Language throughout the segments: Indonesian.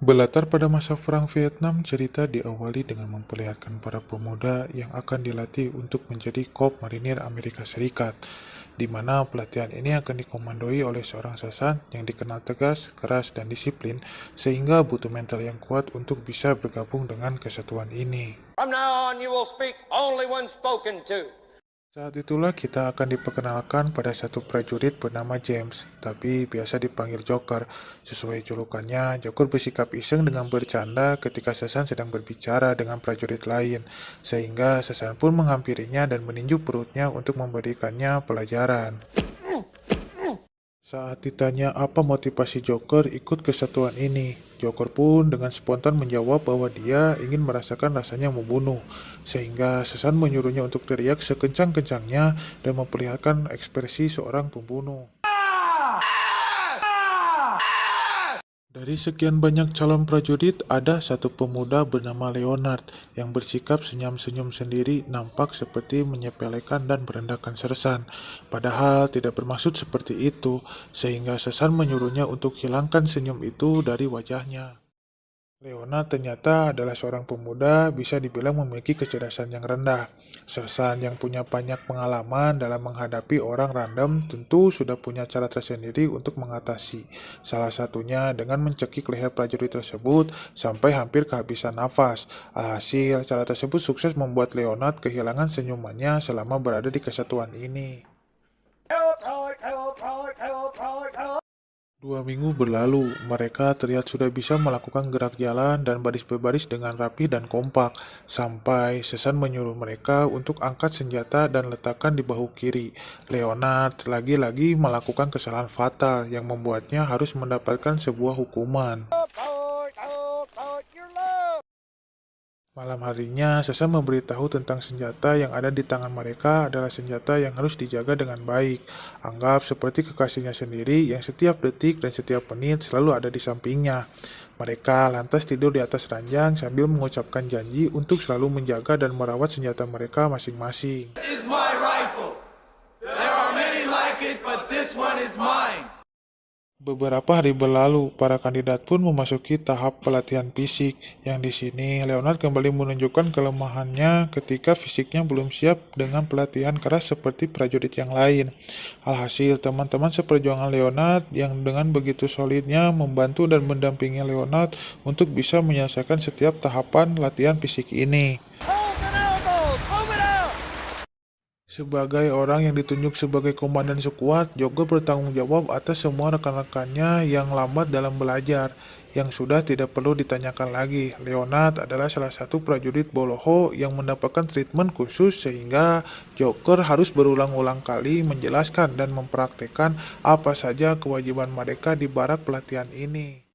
Berlatar pada masa Perang Vietnam, cerita diawali dengan memperlihatkan para pemuda yang akan dilatih untuk menjadi Korps Marinir Amerika Serikat, di mana pelatihan ini akan dikomandoi oleh seorang sasan yang dikenal tegas, keras, dan disiplin, sehingga butuh mental yang kuat untuk bisa bergabung dengan kesatuan ini. From now on, you will speak only when spoken to. Saat itulah kita akan diperkenalkan pada satu prajurit bernama James, tapi biasa dipanggil Joker. Sesuai julukannya, Joker bersikap iseng dengan bercanda ketika Sasan sedang berbicara dengan prajurit lain, sehingga Sasan pun menghampirinya dan meninju perutnya untuk memberikannya pelajaran. Saat ditanya apa motivasi Joker ikut kesatuan ini, Joker pun dengan spontan menjawab bahwa dia ingin merasakan rasanya membunuh, sehingga Sasan menyuruhnya untuk teriak sekencang-kencangnya dan memperlihatkan ekspresi seorang pembunuh. Dari sekian banyak calon prajurit, ada satu pemuda bernama Leonard yang bersikap senyum-senyum sendiri, nampak seperti menyepelekan dan merendahkan Sersan. Padahal tidak bermaksud seperti itu, sehingga Sersan menyuruhnya untuk hilangkan senyum itu dari wajahnya. Leona ternyata adalah seorang pemuda bisa dibilang memiliki kecerdasan yang rendah. Sersan yang punya banyak pengalaman dalam menghadapi orang random tentu sudah punya cara tersendiri untuk mengatasi. Salah satunya dengan mencekik leher prajurit tersebut sampai hampir kehabisan nafas. Alhasil, cara tersebut sukses membuat Leonard kehilangan senyumannya selama berada di kesatuan ini. Help, help, help, help, help, help, help. 2 minggu berlalu, mereka terlihat sudah bisa melakukan gerak jalan dan baris berbaris dengan rapi dan kompak, sampai Sesan menyuruh mereka untuk angkat senjata dan letakkan di bahu kiri. Leonard lagi-lagi melakukan kesalahan fatal yang membuatnya harus mendapatkan sebuah hukuman. Your love. Malam harinya, Sasan memberitahu tentang senjata yang ada di tangan mereka adalah senjata yang harus dijaga dengan baik. Anggap seperti kekasihnya sendiri yang setiap detik dan setiap menit selalu ada di sampingnya. Mereka lantas tidur di atas ranjang sambil mengucapkan janji untuk selalu menjaga dan merawat senjata mereka masing-masing. This is my rifle. There are many like it, but this one is mine. Beberapa hari berlalu, para kandidat pun memasuki tahap pelatihan fisik, yang di sini Leonard kembali menunjukkan kelemahannya ketika fisiknya belum siap dengan pelatihan keras seperti prajurit yang lain. Alhasil, teman-teman seperjuangan Leonard yang dengan begitu solidnya membantu dan mendampingi Leonard untuk bisa menyelesaikan setiap tahapan latihan fisik ini. Hold an elbow. Move it out. Sebagai orang yang ditunjuk sebagai komandan skuad, Joker bertanggung jawab atas semua rekan-rekannya yang lambat dalam belajar. Yang sudah tidak perlu ditanyakan lagi, Leonard adalah salah satu prajurit Boloho yang mendapatkan treatment khusus sehingga Joker harus berulang-ulang kali menjelaskan dan mempraktekkan apa saja kewajiban mereka di barak pelatihan ini.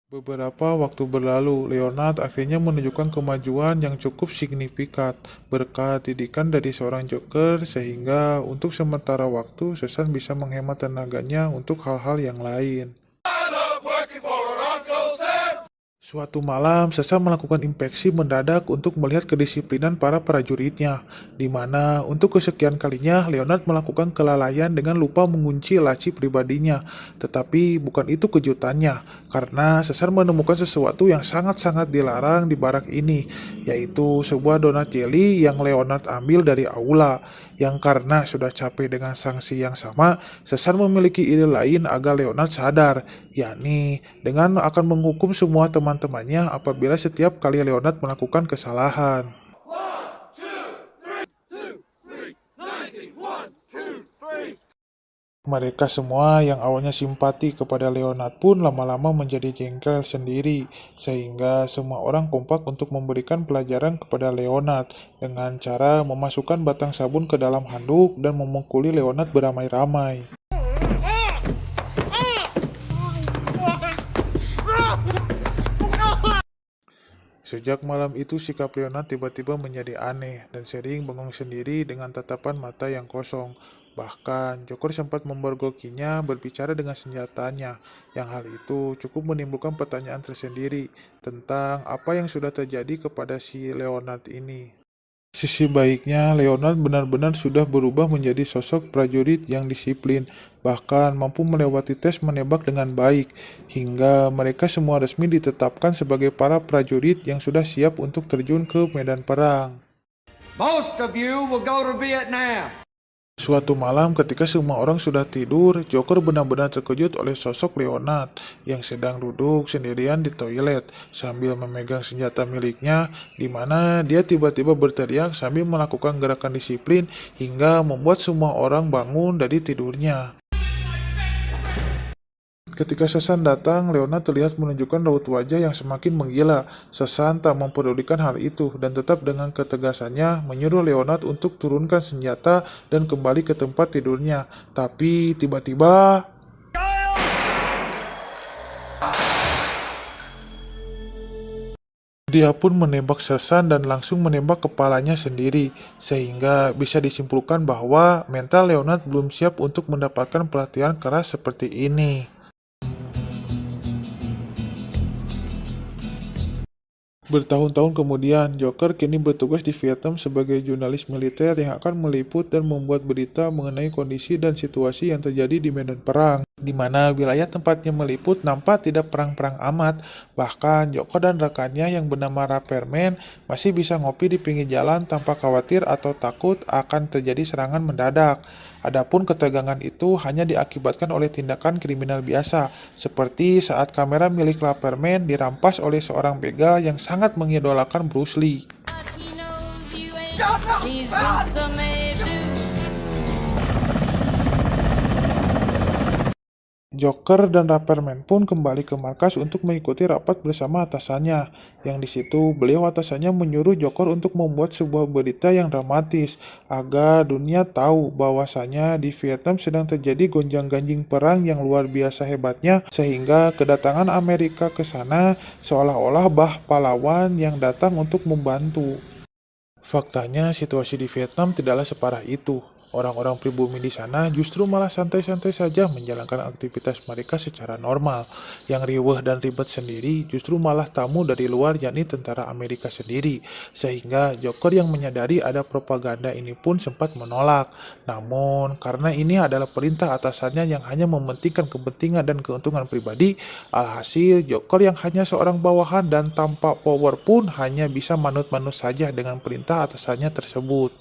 Beberapa waktu berlalu, Leonard akhirnya menunjukkan kemajuan yang cukup signifikan berkat didikan dari seorang Joker sehingga untuk sementara waktu Susan bisa menghemat tenaganya untuk hal-hal yang lain. I love working for Uncle Sam. Suatu malam, Sasa melakukan inspeksi mendadak untuk melihat kedisiplinan para prajuritnya, di mana untuk kesekian kalinya Leonard melakukan kelalaian dengan lupa mengunci laci pribadinya. Tetapi bukan itu kejutannya, karena Sasa menemukan sesuatu yang sangat-sangat dilarang di barak ini, yaitu sebuah donat jelly yang Leonard ambil dari aula, yang karena sudah capek dengan sanksi yang sama, Sasa memiliki ide lain agar Leonard sadar, yakni dengan akan menghukum semua teman-temannya apabila setiap kali Leonard melakukan kesalahan. 1, 2, 3, 19, 1, 2, 3. Mereka semua yang awalnya simpati kepada Leonard pun lama-lama menjadi jengkel sendiri, sehingga semua orang kompak untuk memberikan pelajaran kepada Leonard dengan cara memasukkan batang sabun ke dalam handuk dan memukuli Leonard beramai-ramai. Sejak malam itu sikap Leonard tiba-tiba menjadi aneh dan sering bengong sendiri dengan tatapan mata yang kosong. Bahkan Joker sempat memergokinya berbicara dengan senjatanya, yang hal itu cukup menimbulkan pertanyaan tersendiri tentang apa yang sudah terjadi kepada si Leonard ini. Sisi baiknya, Leonard benar-benar sudah berubah menjadi sosok prajurit yang disiplin, bahkan mampu melewati tes menembak dengan baik, hingga mereka semua resmi ditetapkan sebagai para prajurit yang sudah siap untuk terjun ke medan perang. Most of you will go to Vietnam. Suatu malam ketika semua orang sudah tidur, Joker benar-benar terkejut oleh sosok Leonard yang sedang duduk sendirian di toilet sambil memegang senjata miliknya, di mana dia tiba-tiba berteriak sambil melakukan gerakan disiplin hingga membuat semua orang bangun dari tidurnya. Ketika Sasan datang, Leonard terlihat menunjukkan raut wajah yang semakin menggila. Sasan tak mempedulikan hal itu dan tetap dengan ketegasannya menyuruh Leonard untuk turunkan senjata dan kembali ke tempat tidurnya. Tapi tiba-tiba dia pun menembak Sasan dan langsung menembak kepalanya sendiri, sehingga bisa disimpulkan bahwa mental Leonard belum siap untuk mendapatkan pelatihan keras seperti ini. Bertahun-tahun kemudian, Joker kini bertugas di Vietnam sebagai jurnalis militer yang akan meliput dan membuat berita mengenai kondisi dan situasi yang terjadi di medan perang, di mana wilayah tempatnya meliput nampak tidak perang-perang amat. Bahkan Joker dan rekannya yang bernama Rapperman masih bisa ngopi di pinggir jalan tanpa khawatir atau takut akan terjadi serangan mendadak. Adapun ketegangan itu hanya diakibatkan oleh tindakan kriminal biasa, seperti saat kamera milik Rapperman dirampas oleh seorang begal yang sangat mengidolakan Bruce Lee. Joker dan Rapperman pun kembali ke markas untuk mengikuti rapat bersama atasannya, yang di situ beliau atasannya menyuruh Joker untuk membuat sebuah berita yang dramatis agar dunia tahu bahwasanya di Vietnam sedang terjadi gonjang-ganjing perang yang luar biasa hebatnya, sehingga kedatangan Amerika ke sana seolah-olah pahlawan yang datang untuk membantu. Faktanya situasi di Vietnam tidaklah separah itu. Orang-orang pribumi di sana justru malah santai-santai saja menjalankan aktivitas mereka secara normal. Yang riweh dan ribet sendiri justru malah tamu dari luar, yakni tentara Amerika sendiri. Sehingga Joker yang menyadari ada propaganda ini pun sempat menolak. Namun karena ini adalah perintah atasannya yang hanya mementingkan kepentingan dan keuntungan pribadi, alhasil Joker yang hanya seorang bawahan dan tanpa power pun hanya bisa manut-manut saja dengan perintah atasannya tersebut.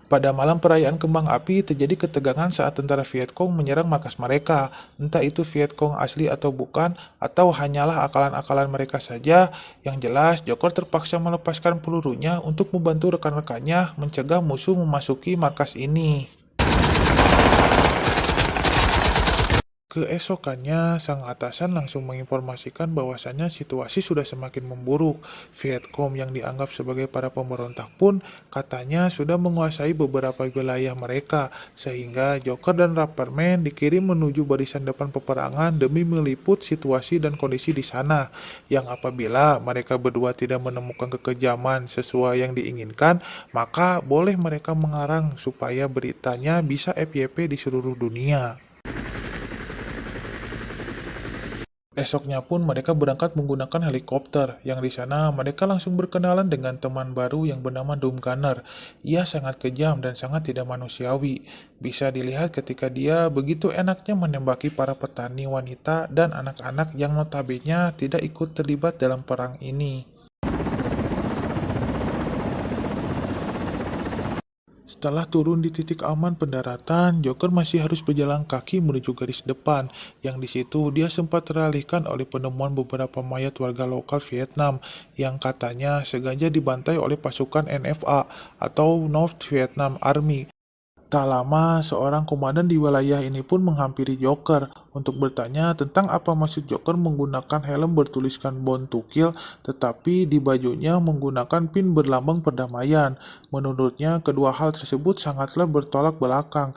Pada malam perayaan kembang api, terjadi ketegangan saat tentara Vietcong menyerang markas mereka. Entah itu Vietcong asli atau bukan, atau hanyalah akalan-akalan mereka saja. Yang jelas, Joker terpaksa melepaskan pelurunya untuk membantu rekan-rekannya mencegah musuh memasuki markas ini. Keesokannya, sang atasan langsung menginformasikan bahwasannya situasi sudah semakin memburuk. Vietcong yang dianggap sebagai para pemberontak pun katanya sudah menguasai beberapa wilayah mereka, sehingga Joker dan Rapperman dikirim menuju barisan depan peperangan demi meliput situasi dan kondisi di sana. Yang apabila mereka berdua tidak menemukan kekejaman sesuai yang diinginkan, maka boleh mereka mengarang supaya beritanya bisa FYP di seluruh dunia. Esoknya pun mereka berangkat menggunakan helikopter, yang di sana mereka langsung berkenalan dengan teman baru yang bernama Doom Gunner. Ia sangat kejam dan sangat tidak manusiawi. Bisa dilihat ketika dia begitu enaknya menembaki para petani wanita dan anak-anak yang notabene tidak ikut terlibat dalam perang ini. Setelah turun di titik aman pendaratan, Joker masih harus berjalan kaki menuju garis depan, yang di situ dia sempat teralihkan oleh penemuan beberapa mayat warga lokal Vietnam yang katanya sengaja dibantai oleh pasukan NFA atau North Vietnam Army. Tak lama, seorang komandan di wilayah ini pun menghampiri Joker untuk bertanya tentang apa maksud Joker menggunakan helm bertuliskan Born to Kill, tetapi di bajunya menggunakan pin berlambang perdamaian. Menurutnya, kedua hal tersebut sangatlah bertolak belakang.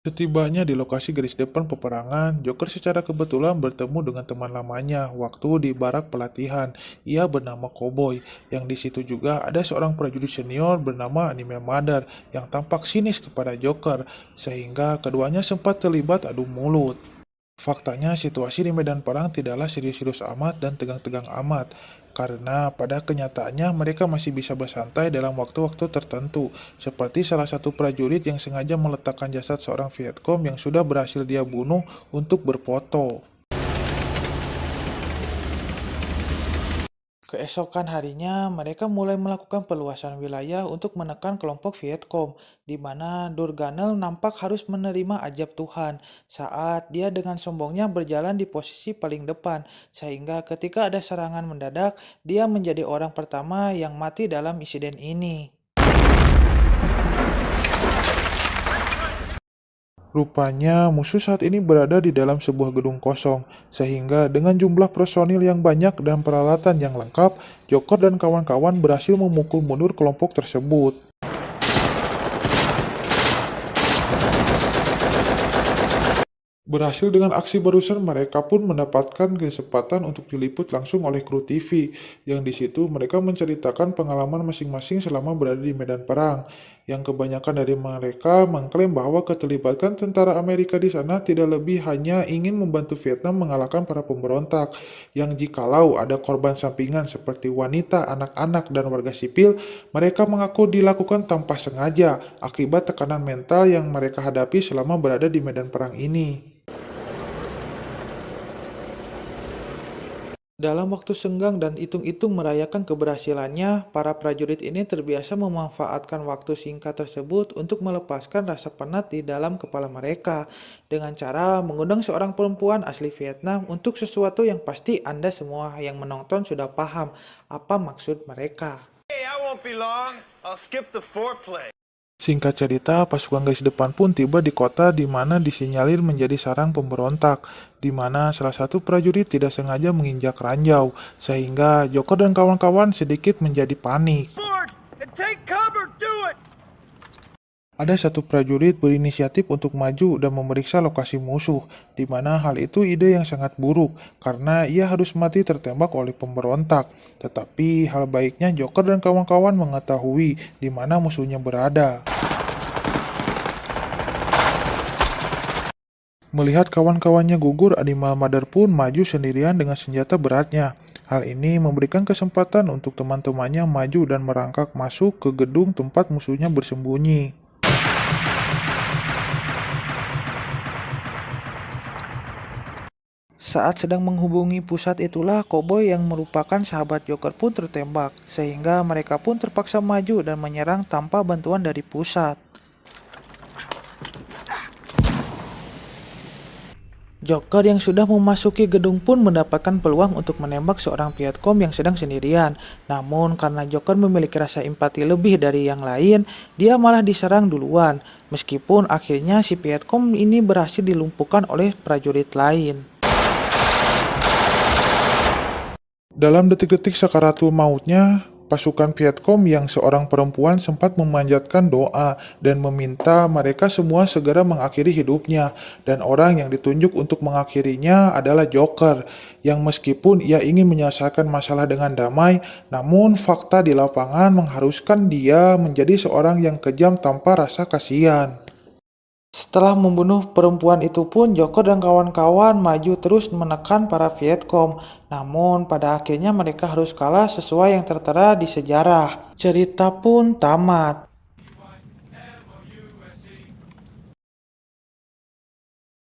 Setibanya di lokasi garis depan peperangan, Joker secara kebetulan bertemu dengan teman lamanya waktu di barak pelatihan. Ia bernama Cowboy, yang di situ juga ada seorang prajurit senior bernama Anime Mother yang tampak sinis kepada Joker, sehingga keduanya sempat terlibat adu mulut. Faktanya situasi di medan perang tidaklah serius-serius amat dan tegang-tegang amat. karena pada kenyataannya mereka masih bisa bersantai dalam waktu-waktu tertentu, seperti salah satu prajurit yang sengaja meletakkan jasad seorang Vietcong yang sudah berhasil dia bunuh untuk berfoto. Keesokan harinya, mereka mulai melakukan perluasan wilayah untuk menekan kelompok Vietcong, di mana Durganel nampak harus menerima ajab Tuhan saat dia dengan sombongnya berjalan di posisi paling depan, sehingga ketika ada serangan mendadak, dia menjadi orang pertama yang mati dalam insiden ini. Rupanya musuh saat ini berada di dalam sebuah gedung kosong, sehingga dengan jumlah personil yang banyak dan peralatan yang lengkap, Joker dan kawan-kawan berhasil memukul mundur kelompok tersebut. Berhasil dengan aksi barusan, mereka pun mendapatkan kesempatan untuk diliput langsung oleh kru TV, yang di situ mereka menceritakan pengalaman masing-masing selama berada di medan perang, yang kebanyakan dari mereka mengklaim bahwa keterlibatan tentara Amerika di sana tidak lebih hanya ingin membantu Vietnam mengalahkan para pemberontak, yang jikalau ada korban sampingan seperti wanita, anak-anak, dan warga sipil, mereka mengaku dilakukan tanpa sengaja akibat tekanan mental yang mereka hadapi selama berada di medan perang ini. Dalam waktu senggang dan hitung-hitung merayakan keberhasilannya, para prajurit ini terbiasa memanfaatkan waktu singkat tersebut untuk melepaskan rasa penat di dalam kepala mereka dengan cara mengundang seorang perempuan asli Vietnam untuk sesuatu yang pasti Anda semua yang menonton sudah paham apa maksud mereka. Hey, I won't be long. I'll skip the foreplay. Singkat cerita, pasukan garis depan pun tiba di kota di mana disinyalir menjadi sarang pemberontak, di mana salah satu prajurit tidak sengaja menginjak ranjau, sehingga Joker dan kawan-kawan sedikit menjadi panik. Forward and take cover. Do it. Ada satu prajurit berinisiatif untuk maju dan memeriksa lokasi musuh, di mana hal itu ide yang sangat buruk, karena ia harus mati tertembak oleh pemberontak. Tetapi hal baiknya Joker dan kawan-kawan mengetahui di mana musuhnya berada. Melihat kawan-kawannya gugur, Animal Mother pun maju sendirian dengan senjata beratnya. Hal ini memberikan kesempatan untuk teman-temannya maju dan merangkak masuk ke gedung tempat musuhnya bersembunyi. Saat sedang menghubungi pusat itulah koboi yang merupakan sahabat Joker pun tertembak, sehingga mereka pun terpaksa maju dan menyerang tanpa bantuan dari pusat. Joker yang sudah memasuki gedung pun mendapatkan peluang untuk menembak seorang Vietcong yang sedang sendirian. Namun karena Joker memiliki rasa empati lebih dari yang lain, dia malah diserang duluan. Meskipun akhirnya si Vietcong ini berhasil dilumpuhkan oleh prajurit lain. Dalam detik-detik sakaratul mautnya, pasukan Vietcong yang seorang perempuan sempat memanjatkan doa dan meminta mereka semua segera mengakhiri hidupnya, dan orang yang ditunjuk untuk mengakhirinya adalah Joker, yang meskipun ia ingin menyelesaikan masalah dengan damai, namun fakta di lapangan mengharuskan dia menjadi seorang yang kejam tanpa rasa kasihan. Setelah membunuh perempuan itu pun, Joker dan kawan-kawan maju terus menekan para Vietcong. Namun pada akhirnya mereka harus kalah sesuai yang tertera di sejarah. Cerita pun tamat.